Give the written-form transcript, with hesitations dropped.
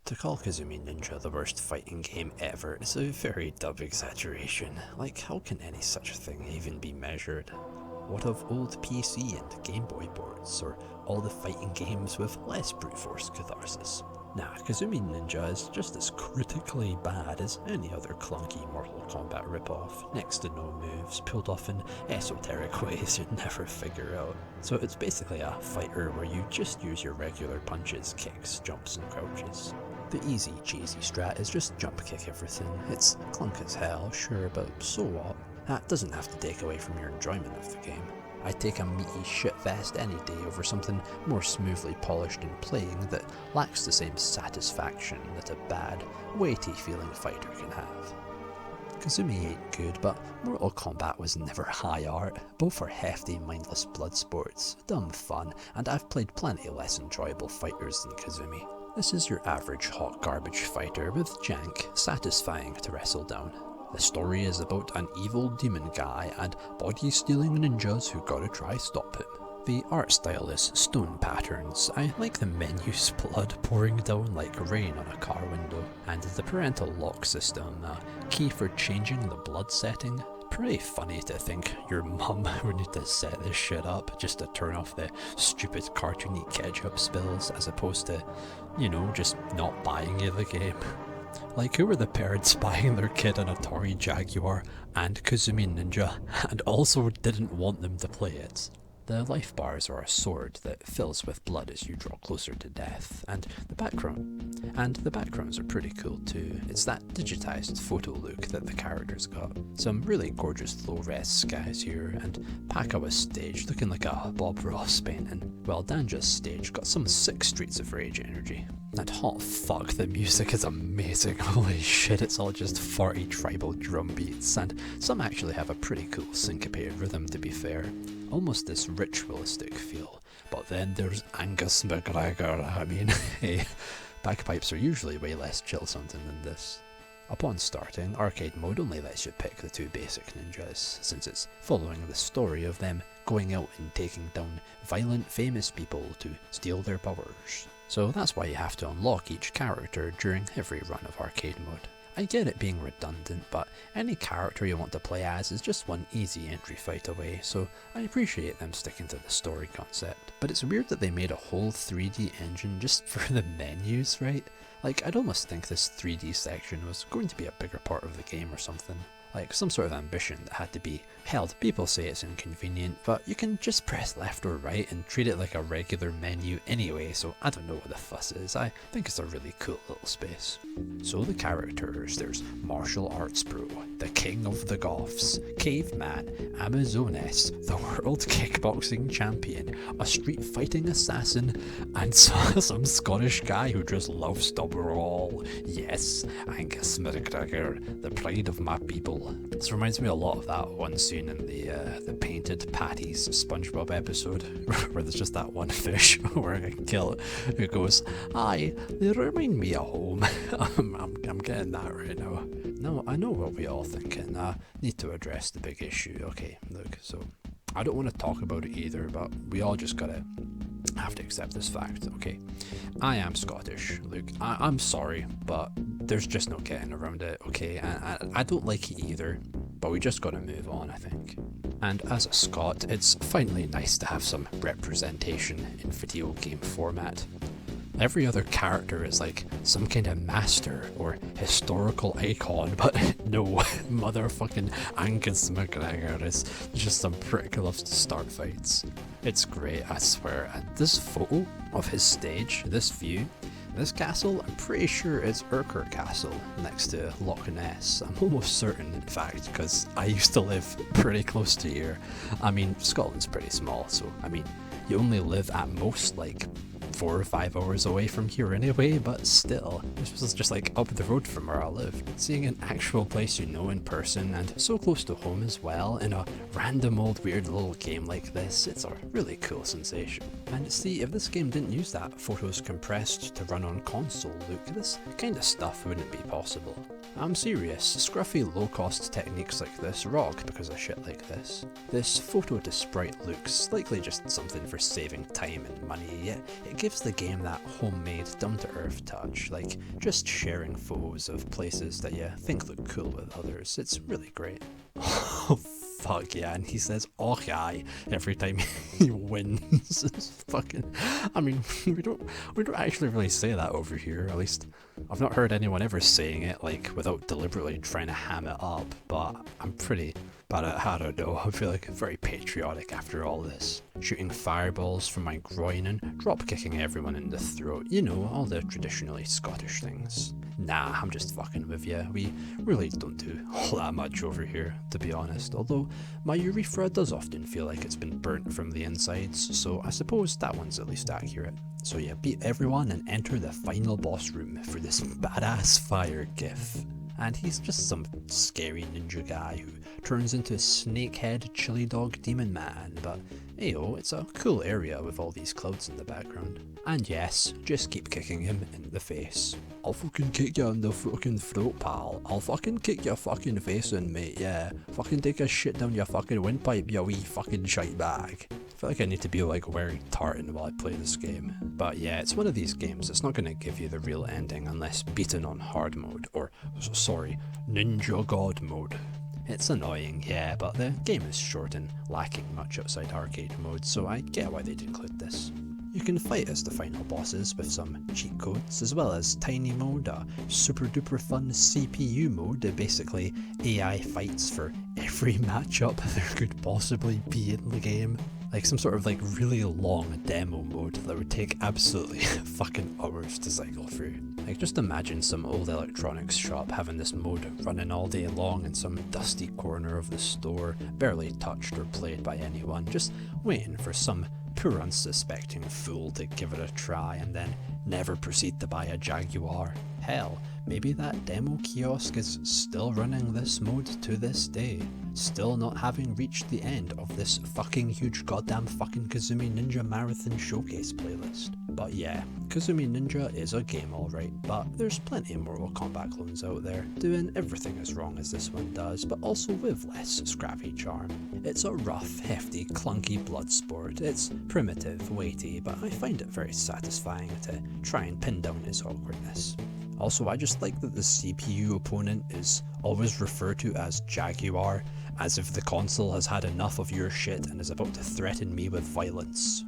To call Kasumi Ninja the worst fighting game ever is a very dumb exaggeration. Like, how can any such thing even be measured? What of old PC and Game Boy boards, or all the fighting games with less brute force catharsis? Nah, Kasumi Ninja is just as critically bad as any other clunky Mortal Kombat ripoff, next to no moves, pulled off in esoteric ways you'd never figure out. So it's basically a fighter where you just use your regular punches, kicks, jumps and crouches. The easy, cheesy strat is just jump kick everything. It's clunk as hell, sure, but so what? That doesn't have to take away from your enjoyment of the game. I'd take a meaty shitfest any day over something more smoothly polished in playing that lacks the same satisfaction that a bad, weighty feeling fighter can have. Kasumi ain't good, but Mortal Kombat was never high art. Both are hefty, mindless blood sports, dumb fun, and I've played plenty less enjoyable fighters than Kasumi. This is your average hot garbage fighter with jank, satisfying to wrestle down. The story is about an evil demon guy and body-stealing ninjas who gotta try stop him. The art style is stone patterns. I like the menu's blood pouring down like rain on a car window, and the parental lock system, a key for changing the blood setting. Pretty funny to think your mum would need to set this shit up just to turn off the stupid cartoony ketchup spills as opposed to, you know, just not buying you the game. Like, who were the parents buying their kid an Atari Jaguar and Kasumi Ninja and also didn't want them to play it? The life bars are a sword that fills with blood as you draw closer to death, and the backgrounds are pretty cool too. It's that digitized photo look that the characters got. Some really gorgeous low-res skies here, and Pakawa's stage looking like a Bob Ross painting, while Danja's stage got some sick Streets of Rage energy. And hot fuck, the music is amazing. Holy shit, it's all just 40 tribal drum beats, and some actually have a pretty cool syncopated rhythm to be fair. Almost this ritualistic feel. But then there's Angus McGregor. Hey, bagpipes are usually way less chill sounding than this. Upon starting, arcade mode only lets you pick the two basic ninjas, since it's following the story of them going out and taking down violent famous people to steal their powers. So that's why you have to unlock each character during every run of arcade mode. I get it being redundant, but any character you want to play as is just one easy entry fight away, so I appreciate them sticking to the story concept. But it's weird that they made a whole 3D engine just for the menus, right? Like, I'd almost think this 3D section was going to be a bigger part of the game or something. Like some sort of ambition that had to be held. People say it's inconvenient, but you can just press left or right and treat it like a regular menu anyway, so I don't know what the fuss is. I think it's a really cool little space. So the characters, there's Martial Arts Bro, the King of the Goths, Caveman, Amazones, the World Kickboxing Champion, a street fighting assassin, and some Scottish guy who just loves to brawl. Yes, Angus McGregor, the pride of my people. This reminds me a lot of that one scene in the Painted Patties SpongeBob episode where there's just that one fish wearing a kilt who goes, "Hi, they remind me of home." I'm getting that right now. No, I know what we all thinking. I need to address the big issue. Okay, look, so I don't want to talk about it either, but we all just gotta have to accept this fact. Okay, I am Scottish. Look, I'm sorry, but there's just no getting around it. Okay, I don't like it either, but we just gotta move on, I think. And as a Scot, it's finally nice to have some representation in video game format. Every other character is like some kind of master or historical icon, but no, motherfucking Angus McGregor is just some prick who loves to start fights. It's great, I swear, and this photo of his stage, this view, this castle, I'm pretty sure it's Urquhart Castle next to Loch Ness. I'm almost certain, in fact, because I used to live pretty close to here. I mean, Scotland's pretty small, so I mean, you only live at most like 4 or 5 hours away from here anyway, but still, this was just like up the road from where I lived. Seeing an actual place you know in person and so close to home as well in a random old weird little game like this, it's a really cool sensation. And see, if this game didn't use that photos compressed to run on console look, this kind of stuff wouldn't be possible. I'm serious, scruffy low-cost techniques like this rock because of shit like this. This photo to sprite looks likely just something for saving time and money, yet it gives the game that homemade, down-to-earth touch, like just sharing photos of places that you think look cool with others. It's really great. Oh fuck yeah, and he says "oh yeah" every time he wins. It's fucking, I mean, we don't actually really say that over here, at least I've not heard anyone ever saying it like without deliberately trying to ham it up, but I'm pretty bad at, I don't know, I feel like very patriotic after all this. Shooting fireballs from my groin and drop kicking everyone in the throat, you know, all the traditionally Scottish things. Nah, I'm just fucking with you. We really don't do all that much over here, to be honest, although my urethra does often feel like it's been burnt from the insides, so I suppose that one's at least accurate. So yeah, beat everyone and enter the final boss room for this badass fire gif. And he's just some scary ninja guy who turns into snakehead chili dog demon man, but ayo, it's a cool area with all these clouds in the background. And yes, just keep kicking him in the face. I'll fucking kick you in the fucking throat, pal. I'll fucking kick your fucking face in, mate, yeah. Fucking take a shit down your fucking windpipe, you wee fucking shite bag. I feel like I need to be like wearing tartan while I play this game. But yeah, it's one of these games that's not going to give you the real ending unless beaten on hard mode, or sorry, ninja god mode. It's annoying, yeah, but the game is short and lacking much outside arcade mode, so I get why they'd include this. You can fight as the final bosses with some cheat codes, as well as tiny mode, a super duper fun CPU mode, basically AI fights for every matchup there could possibly be in the game. Like some sort of like really long demo mode that would take absolutely fucking hours to cycle through. Like just imagine some old electronics shop having this mode running all day long in some dusty corner of the store, barely touched or played by anyone, just waiting for some poor unsuspecting fool to give it a try and then never proceed to buy a Jaguar. Hell, maybe that demo kiosk is still running this mode to this day, still not having reached the end of this fucking huge goddamn fucking Kasumi Ninja Marathon Showcase playlist. But yeah, Kasumi Ninja is a game alright, but there's plenty of Mortal Kombat clones out there, doing everything as wrong as this one does, but also with less scrappy charm. It's a rough, hefty, clunky blood sport. It's primitive, weighty, but I find it very satisfying to try and pin down its awkwardness. Also, I just like that the CPU opponent is always referred to as Jaguar, as if the console has had enough of your shit and is about to threaten me with violence.